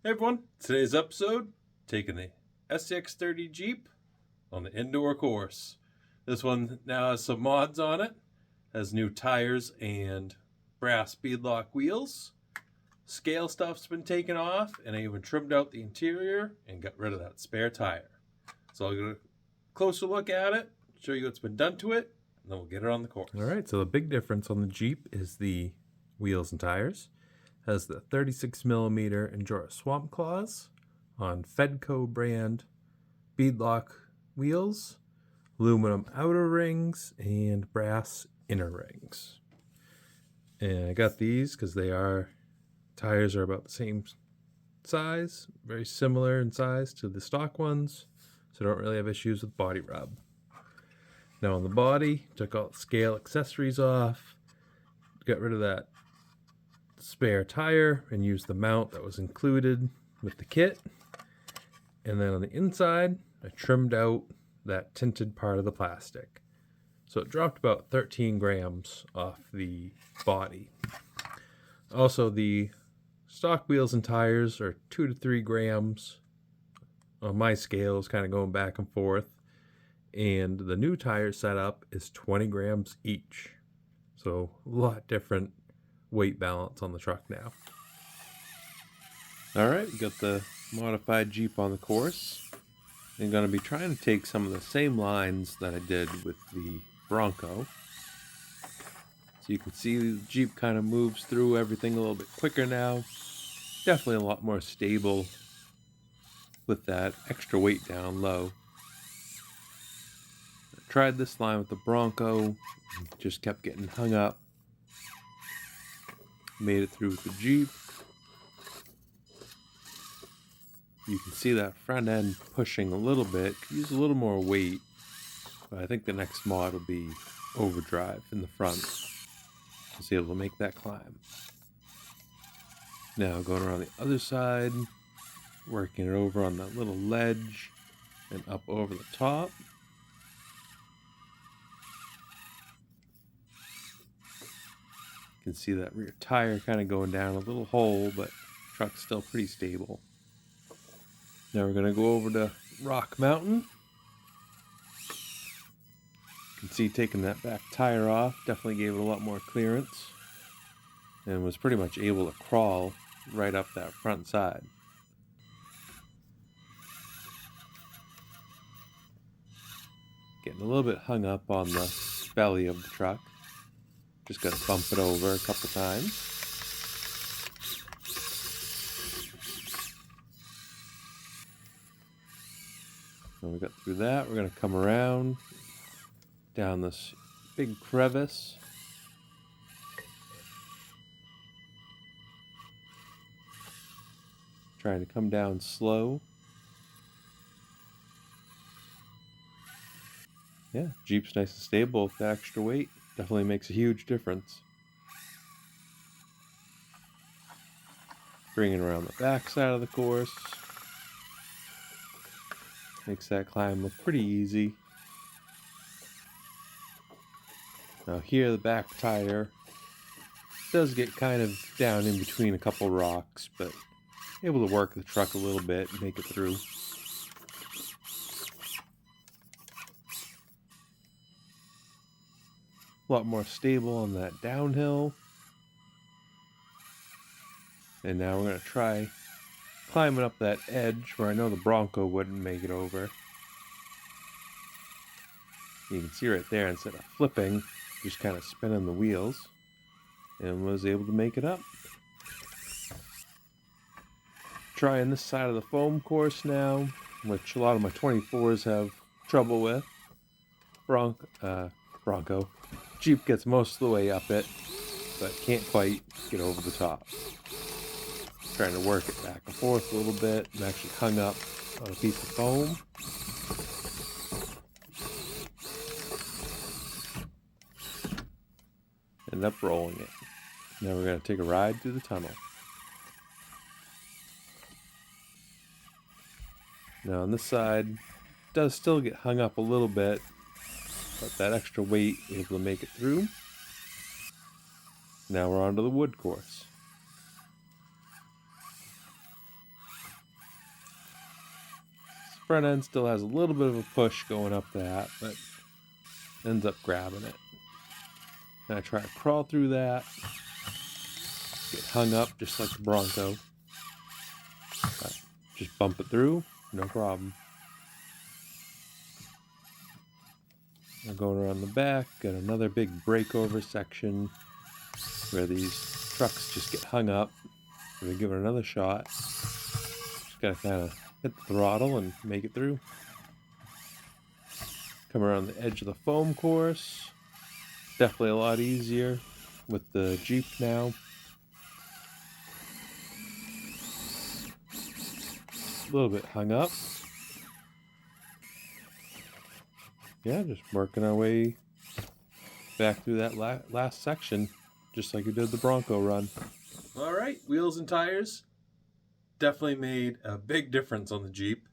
Hey everyone, today's episode, taking the Scx30 Jeep on the indoor course. This one now has some mods on it, has new tires and brass beadlock wheels. Scale stuff's been taken off, and I even trimmed out the interior and got rid of that spare tire. So I'll get a closer look at it, show you what's been done to it, and then we'll get it on the course. Alright, so the big difference on the Jeep is the wheels and tires. Has the 36mm Endura Swamp Claws on Fedco brand beadlock wheels, aluminum outer rings, and brass inner rings. And I got these because tires are about the same size, very similar in size to the stock ones, so I don't really have issues with body rub. Now on the body, took all the scale accessories off, got rid of that spare tire and used the mount that was included with the kit. And then on the inside, I trimmed out that tinted part of the plastic. So it dropped about 13 grams off the body. Also, the stock wheels and tires are 2 to 3 grams. On my scale is kind of going back and forth. And the new tire setup is 20 grams each. So a lot different weight balance on the truck now. Alright, we got the modified Jeep on the course. I'm going to be trying to take some of the same lines that I did with the Bronco. So you can see the Jeep kind of moves through everything a little bit quicker now. Definitely a lot more stable with that extra weight down low. I tried this line with the Bronco, just kept getting hung up. Made it through with the Jeep. You can see that front end pushing a little bit. Could use a little more weight, but I think the next mod will be overdrive in the front. I'll be able to make that climb. Now going around the other side, working it over on that little ledge and up over the top. You can see that rear tire kind of going down a little hole, but the truck's still pretty stable. Now we're going to go over to Rock Mountain. You can see taking that back tire off definitely gave it a lot more clearance and was pretty much able to crawl right up that front side. Getting a little bit hung up on the belly of the truck. Just got to bump it over a couple times. When we got through that, we're going to come around down this big crevice. Trying to come down slow. Yeah, Jeep's nice and stable with the extra weight. Definitely makes a huge difference. Bringing around the back side of the course. Makes that climb look pretty easy. Now here the back tire does get kind of down in between a couple rocks, but able to work the truck a little bit and make it through. A lot more stable on that downhill. And now we're going to try climbing up that edge where I know the Bronco wouldn't make it over. You can see right there, instead of flipping, just kind of spinning the wheels, and was able to make it up. Trying this side of the foam course now, which a lot of my 24s have trouble with. Bronco. Jeep gets most of the way up it, but can't quite get over the top. Trying to work it back and forth a little bit. I'm actually hung up on a piece of foam. Ended up rolling it. Now we're going to take a ride through the tunnel. Now on this side, does still get hung up a little bit, but that extra weight able to make it through. Now we're on to the wood course. front end still has a little bit of a push going up that, but ends up grabbing it. And I try to crawl through that, get hung up just like the Bronco. But just bump it through, no problem. Now going around the back, got another big breakover section where these trucks just get hung up. So we give it another shot. Just gotta kind of hit the throttle and make it through. Come around the edge of the foam course. Definitely a lot easier with the Jeep now. A little bit hung up. Yeah, just working our way back through that last section, just like we did the Bronco run. All right, wheels and tires definitely made a big difference on the Jeep.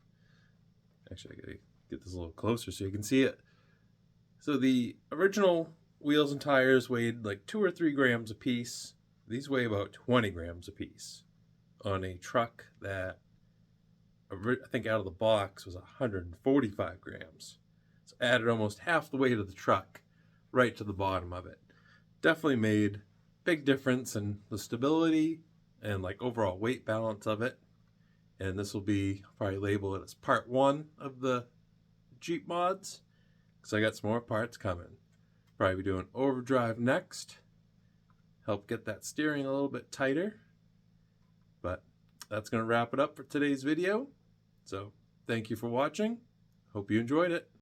Actually, I gotta get this a little closer so you can see it. So the original wheels and tires weighed like 2 or 3 grams a piece. These weigh about 20 grams a piece on a truck that I think out of the box was 145 grams. So added almost half the weight of the truck right to the bottom of it. Definitely made big difference in the stability and like overall weight balance of it. And this will be probably labeled as part 1 of the Jeep mods, because I got some more parts coming. Probably be doing overdrive next, help get that steering a little bit tighter. But that's going to wrap it up for today's video. So thank you for watching. Hope you enjoyed it.